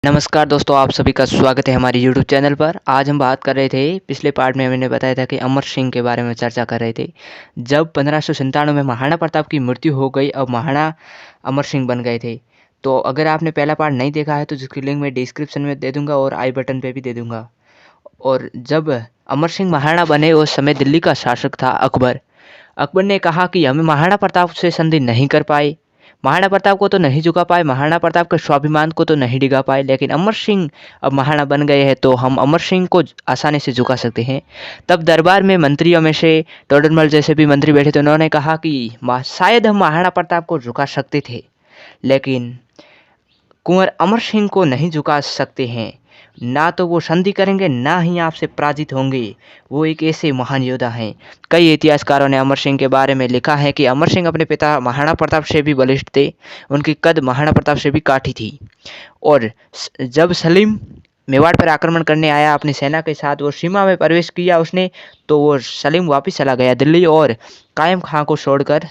नमस्कार दोस्तों, आप सभी का स्वागत है हमारे यूट्यूब चैनल पर। आज हम बात कर रहे थे, पिछले पार्ट में मैंने बताया था कि अमर सिंह के बारे में चर्चा कर रहे थे। जब 1597 में महाराणा प्रताप की मृत्यु हो गई, अब महाराणा अमर सिंह बन गए थे। तो अगर आपने पहला पार्ट नहीं देखा है तो जिसकी लिंक मैं डिस्क्रिप्शन में दे दूंगा और आई बटन पे भी दे दूंगा। और जब अमर सिंह महाराणा बने, उस समय दिल्ली का शासक था अकबर। अकबर ने कहा कि हम महाराणा प्रताप से संधि नहीं कर पाए, महाराणा प्रताप को तो नहीं झुका पाए, महाराणा प्रताप के स्वाभिमान को तो नहीं डिगा पाए, लेकिन अमर सिंह अब महाराणा बन गए हैं तो हम अमर सिंह को आसानी से झुका सकते हैं। तब दरबार में मंत्रियों में से टोडरमल जैसे भी मंत्री बैठे थे, उन्होंने कहा कि शायद हम महाराणा प्रताप को झुका सकते थे, लेकिन कुंवर अमर सिंह को नहीं झुका सकते हैं। ना तो वो संधि करेंगे, ना ही आपसे पराजित होंगे। वो एक ऐसे महान योद्धा हैं। कई इतिहासकारों ने अमर सिंह के बारे में लिखा है कि अमर सिंह अपने पिता महाराणा प्रताप से भी बलिष्ठ थे। उनकी कद महाराणा प्रताप से भी काठी थी। और जब सलीम मेवाड़ पर आक्रमण करने आया अपनी सेना के साथ, वो सीमा में प्रवेश किया उसने, तो वो सलीम वापस चला गया दिल्ली और कायम खां को छोड़कर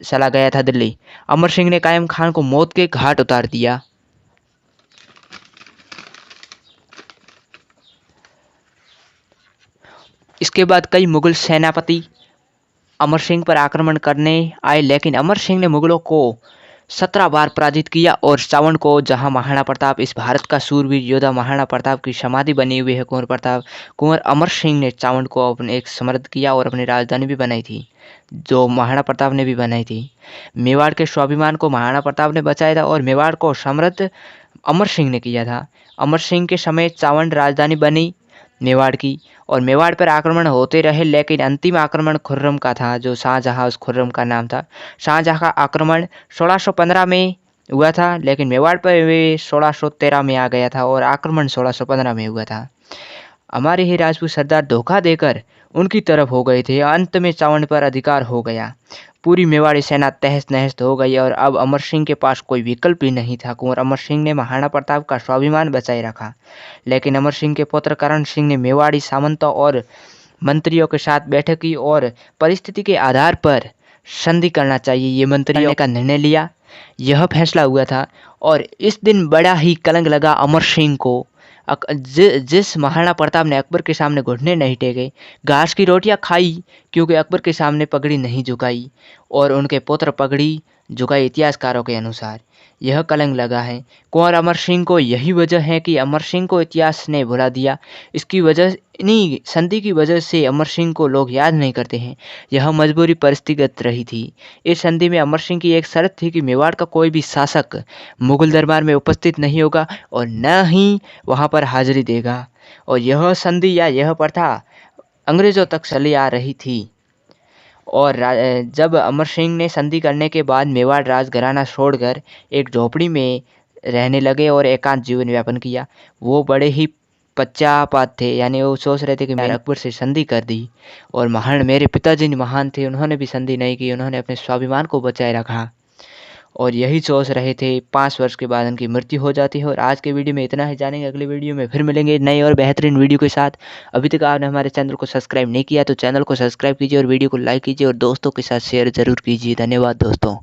चला गया था दिल्ली। अमर सिंह ने कायम खान को मौत के घाट उतार दिया। इसके बाद कई मुगल सेनापति अमर सिंह पर आक्रमण करने आए, लेकिन अमर सिंह ने मुगलों को 17 बार पराजित किया। और सावन को, जहां महाराणा प्रताप, इस भारत का सूरवीर योद्धा महाराणा प्रताप की समाधि बनी हुई है, कुंवर अमर सिंह ने चावंड को अपने एक समृद्ध किया और अपनी राजधानी भी बनाई थी, जो महाराणा प्रताप ने भी बनाई थी। मेवाड़ के स्वाभिमान को महाराणा प्रताप ने बचाया था और मेवाड़ को समृद्ध अमर सिंह ने किया था। अमर सिंह के समय चावंड राजधानी बनी मेवाड़ की, और मेवाड़ पर आक्रमण होते रहे, लेकिन अंतिम आक्रमण खुर्रम का था, जो शाहजहां, उस खुर्रम का नाम था। शाहजहां का आक्रमण 1615 में हुआ था, लेकिन मेवाड़ पर वे 1613 में आ गया था और आक्रमण 1615 में हुआ था। हमारे ही राजपूत सरदार धोखा देकर उनकी तरफ हो गए थे। अंत में चावंड पर अधिकार हो गया। पूरी मेवाड़ी सेना तहस नहस हो गई और अब अमर सिंह के पास कोई विकल्प ही नहीं था। कुंवर अमर सिंह ने महाराणा प्रताप का स्वाभिमान बचाए रखा, लेकिन अमर सिंह के पुत्र करण सिंह ने मेवाड़ी सामंतों और मंत्रियों के साथ बैठक की और परिस्थिति के आधार पर संधि करना चाहिए, ये मंत्रियों का निर्णय लिया। यह फैसला हुआ था और इस दिन बड़ा ही कलंक लगा अमर सिंह को। जिस महाराणा प्रताप ने अकबर के सामने घुटने नहीं टेके, घास की रोटियां खाई, क्योंकि अकबर के सामने पगड़ी नहीं झुकाई, और उनके पुत्र पगड़ी झुकाई, इतिहासकारों के अनुसार यह कलंक लगा है कुंवर अमर सिंह को। यही वजह है कि अमर सिंह को इतिहास ने भुला दिया। इसकी वजह, इन्हीं संधि की वजह से अमर सिंह को लोग याद नहीं करते हैं। यह मजबूरी परिस्थितिगत रही थी। इस संधि में अमर सिंह की एक शर्त थी कि मेवाड़ का कोई भी शासक मुगल दरबार में उपस्थित नहीं होगा और न ही वहां पर हाजिरी देगा। और यह संधि या यह प्रथा अंग्रेजों तक चली आ रही थी। और जब अमर सिंह ने संधि करने के बाद मेवाड़ राजघराना छोड़कर एक झोपड़ी में रहने लगे और एकांत जीवन यापन किया। वो बड़े ही पश्चाताप थे, यानी वो सोच रहे थे कि मैंने अकबर से संधि कर दी, और महान मेरे पिताजी महान थे, उन्होंने भी संधि नहीं की, उन्होंने अपने स्वाभिमान को बचाए रखा, और यही सोच रहे थे। 5 वर्ष के बाद उनकी मृत्यु हो जाती है। और आज के वीडियो में इतना ही, जानेंगे अगले वीडियो में फिर मिलेंगे नए और बेहतरीन वीडियो के साथ। अभी तक आपने हमारे चैनल को सब्सक्राइब नहीं किया तो चैनल को सब्सक्राइब कीजिए और वीडियो को लाइक कीजिए और दोस्तों के साथ शेयर जरूर कीजिए। धन्यवाद दोस्तों।